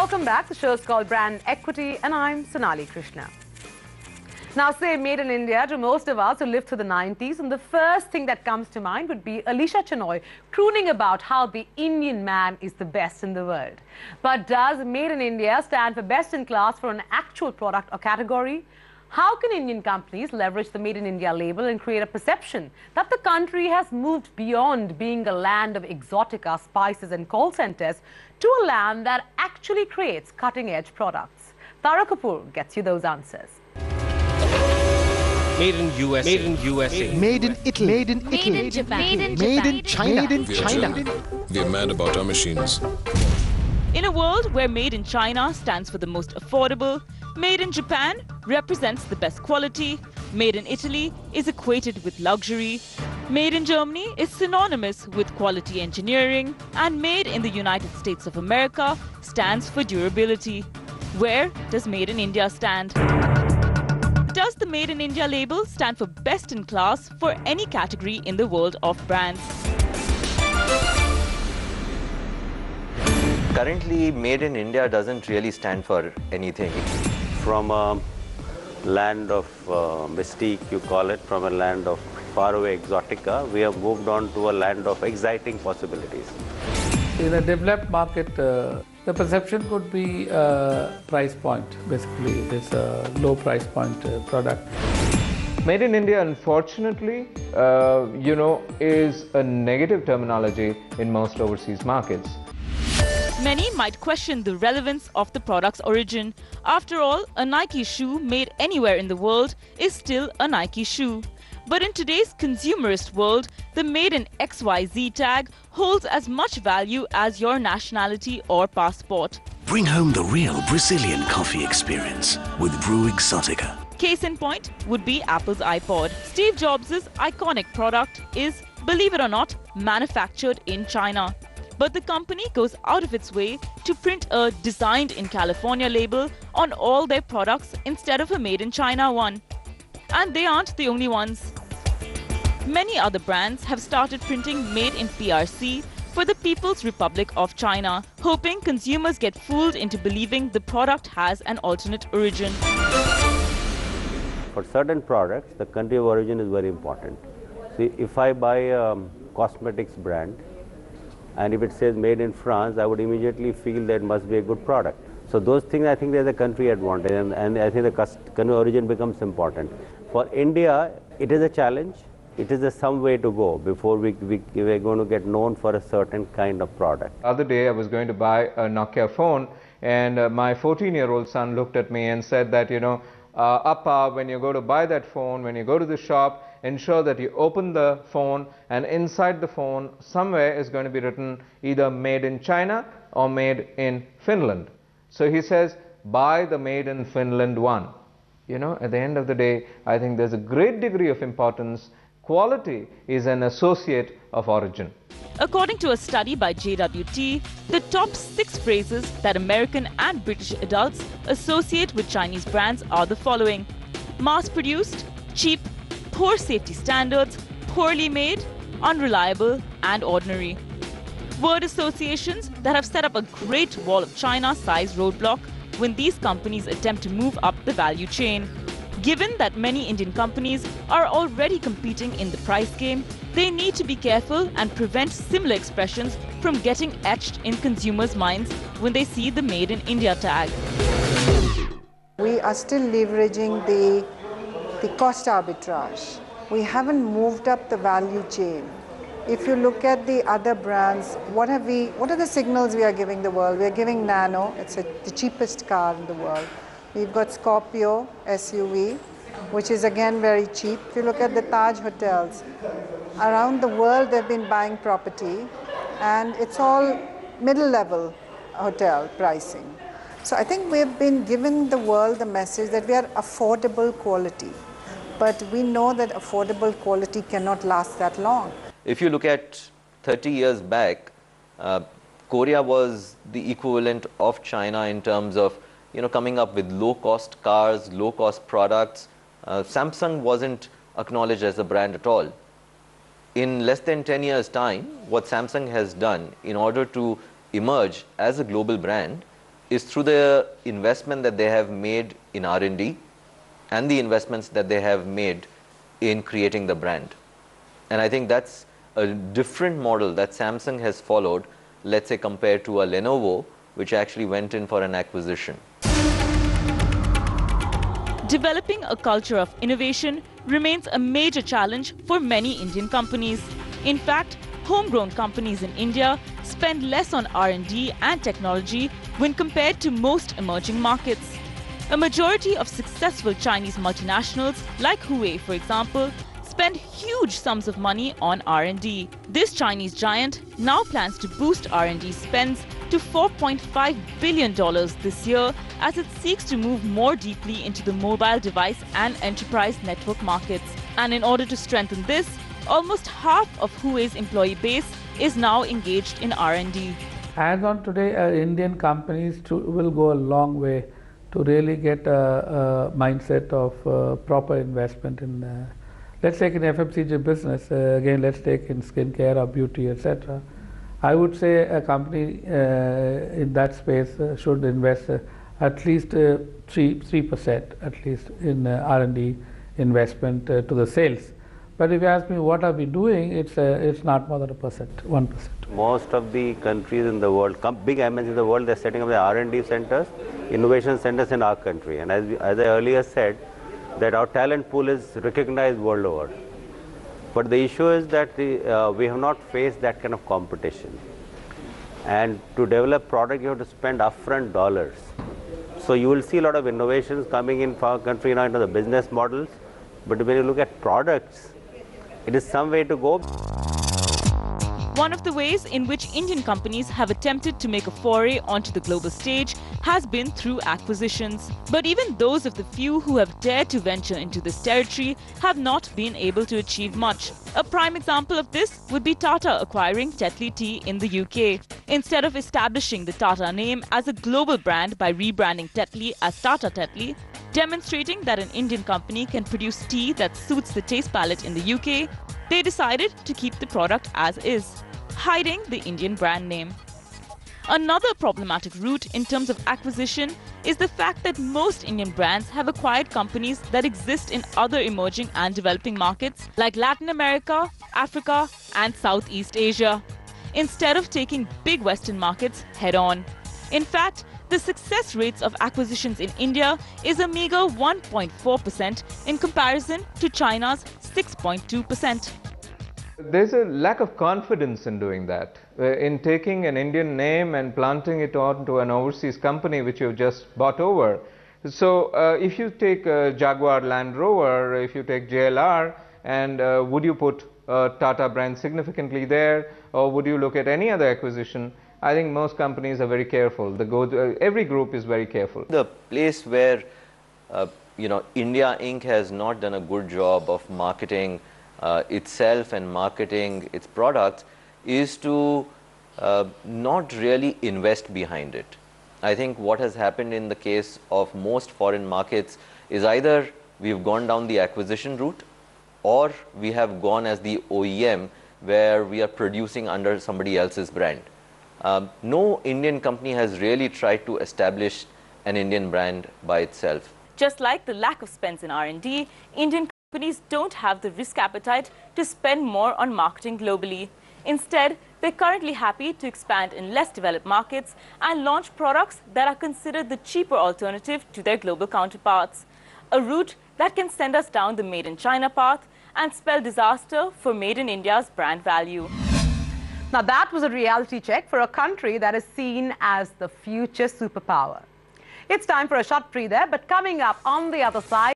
Welcome back. The show is called Brand Equity and I'm Sonali Krishna. Now, say made in India to most of us who lived through the 90s, and the first thing that comes to mind would be Alisha Chenoy crooning about how the Indian man is the best in the world. But does made in India stand for best in class for an actual product or category? How can Indian companies leverage the Made in India label and create a perception that the country has moved beyond being a land of exotica, spices and call centers to a land that actually creates cutting-edge products? Tara Kapoor gets you those answers. Made in USA. Made in USA. Made in Italy. Made in Italy. Made in Japan. Made in China. Made in China. We are mad about our machines. In a world where Made in China stands for the most affordable, Made in Japan represents the best quality, Made in Italy is equated with luxury, Made in Germany is synonymous with quality engineering, and Made in the United States of America stands for durability. Where does Made in India stand? Does the Made in India label stand for best in class for any category in the world of brands? Currently, Made in India doesn't really stand for anything. From a land of mystique, you call it, from a land of faraway exotica, we have moved on to a land of exciting possibilities. In a developed market, the perception could be price point. Basically, it is a low price point product. Made in India, unfortunately, is a negative terminology in most overseas markets. Many might question the relevance of the product's origin. After all, a Nike shoe made anywhere in the world is still a Nike shoe. But in today's consumerist world, the Made in XYZ tag holds as much value as your nationality or passport. Bring home the real Brazilian coffee experience with Brew Exotica. Case in point would be Apple's iPod. Steve Jobs' iconic product is, believe it or not, manufactured in China. But the company goes out of its way to print a designed in California label on all their products instead of a made in China one. And they aren't the only ones. Many other brands have started printing made in PRC for the People's Republic of China, hoping consumers get fooled into believing the product has an alternate origin. For certain products, the country of origin is very important. See, if I buy a cosmetics brand, and if it says made in France, I would immediately feel that it must be a good product. So those things, I think there's a country advantage, and I think the country origin becomes important. For India, it is a challenge. It is some way to go before we're going to get known for a certain kind of product. The other day, I was going to buy a Nokia phone, and my 14-year-old son looked at me and said that, Appa, when you go to buy that phone, when you go to the shop, ensure that you open the phone, and inside the phone somewhere is going to be written either made in China or made in Finland. So he says, buy the made in Finland one. At the end of the day, I think there's a great degree of importance. Quality is an associate of origin. According to a study by JWT, the top 6 phrases that American and British adults associate with Chinese brands are the following: mass-produced, cheap, poor safety standards, poorly made, unreliable, and ordinary. Word associations that have set up a great wall of China-sized roadblock when these companies attempt to move up the value chain. Given that many Indian companies are already competing in the price game, they need to be careful and prevent similar expressions from getting etched in consumers' minds when they see the Made in India tag. We are still leveraging the cost arbitrage. We haven't moved up the value chain. If you look at the other brands, what are the signals we are giving the world? We are giving Nano, it's the cheapest car in the world. We've got Scorpio SUV, which is again very cheap. If you look at the Taj hotels, around the world they've been buying property, and it's all middle level hotel pricing. So I think we've been giving the world the message that we are affordable quality. But we know that affordable quality cannot last that long. If you look at 30 years back, Korea was the equivalent of China in terms of coming up with low-cost cars, low-cost products. Samsung wasn't acknowledged as a brand at all. In less than 10 years' time, what Samsung has done in order to emerge as a global brand is through the investment that they have made in R&D and the investments that they have made in creating the brand. And I think that's a different model that Samsung has followed, let's say compared to a Lenovo, which actually went in for an acquisition. Developing a culture of innovation remains a major challenge for many Indian companies. In fact, homegrown companies in India spend less on R&D and technology when compared to most emerging markets. A majority of successful Chinese multinationals, like Huawei for example, spend huge sums of money on R&D. This Chinese giant now plans to boost R&D spends to $4.5 billion this year as it seeks to move more deeply into the mobile device and enterprise network markets. And in order to strengthen this, almost half of Huawei's employee base is now engaged in R&D. As on today, Indian companies will go a long way to really get a mindset of proper investment in, let's take in FMCG business, again let's take in skincare or beauty, etc. I would say a company in that space should invest at least 3% at least in R&D investment to the sales. But if you ask me what are we doing, it's not more than 1%. Most of the countries in the world, big MNCs in the world, they're setting up the R&D centers, innovation centers in our country. And as I earlier said, that our talent pool is recognized world over. But the issue is that we have not faced that kind of competition. And to develop product, you have to spend upfront dollars. So you will see a lot of innovations coming in for our country now into the business models. But when you look at products, it is some way to go. One of the ways in which Indian companies have attempted to make a foray onto the global stage has been through acquisitions. But even those of the few who have dared to venture into this territory have not been able to achieve much. A prime example of this would be Tata acquiring Tetley Tea in the UK. Instead of establishing the Tata name as a global brand by rebranding Tetley as Tata Tetley, demonstrating that an Indian company can produce tea that suits the taste palette in the UK, they decided to keep the product as is, hiding the Indian brand name. Another problematic route in terms of acquisition is the fact that most Indian brands have acquired companies that exist in other emerging and developing markets like Latin America, Africa, and Southeast Asia, instead of taking big Western markets head-on. In fact, the success rates of acquisitions in India is a meager 1.4% in comparison to China's 6.2%. There's a lack of confidence in doing that, in taking an Indian name and planting it onto an overseas company which you've just bought over. So if you take Jaguar Land Rover, if you take JLR, and would you put Tata brand significantly there, or would you look at any other acquisition? I think most companies are very careful. Every group is very careful. The place where India Inc. has not done a good job of marketing itself and marketing its products is to not really invest behind it. I think what has happened in the case of most foreign markets is either we've gone down the acquisition route or we have gone as the OEM where we are producing under somebody else's brand. No Indian company has really tried to establish an Indian brand by itself. Just like the lack of spends in R&D, Indian companies don't have the risk appetite to spend more on marketing globally. Instead, they're currently happy to expand in less developed markets and launch products that are considered the cheaper alternative to their global counterparts. A route that can send us down the Made in China path and spell disaster for Made in India's brand value. Now that was a reality check for a country that is seen as the future superpower. It's time for a short breather, but coming up on the other side,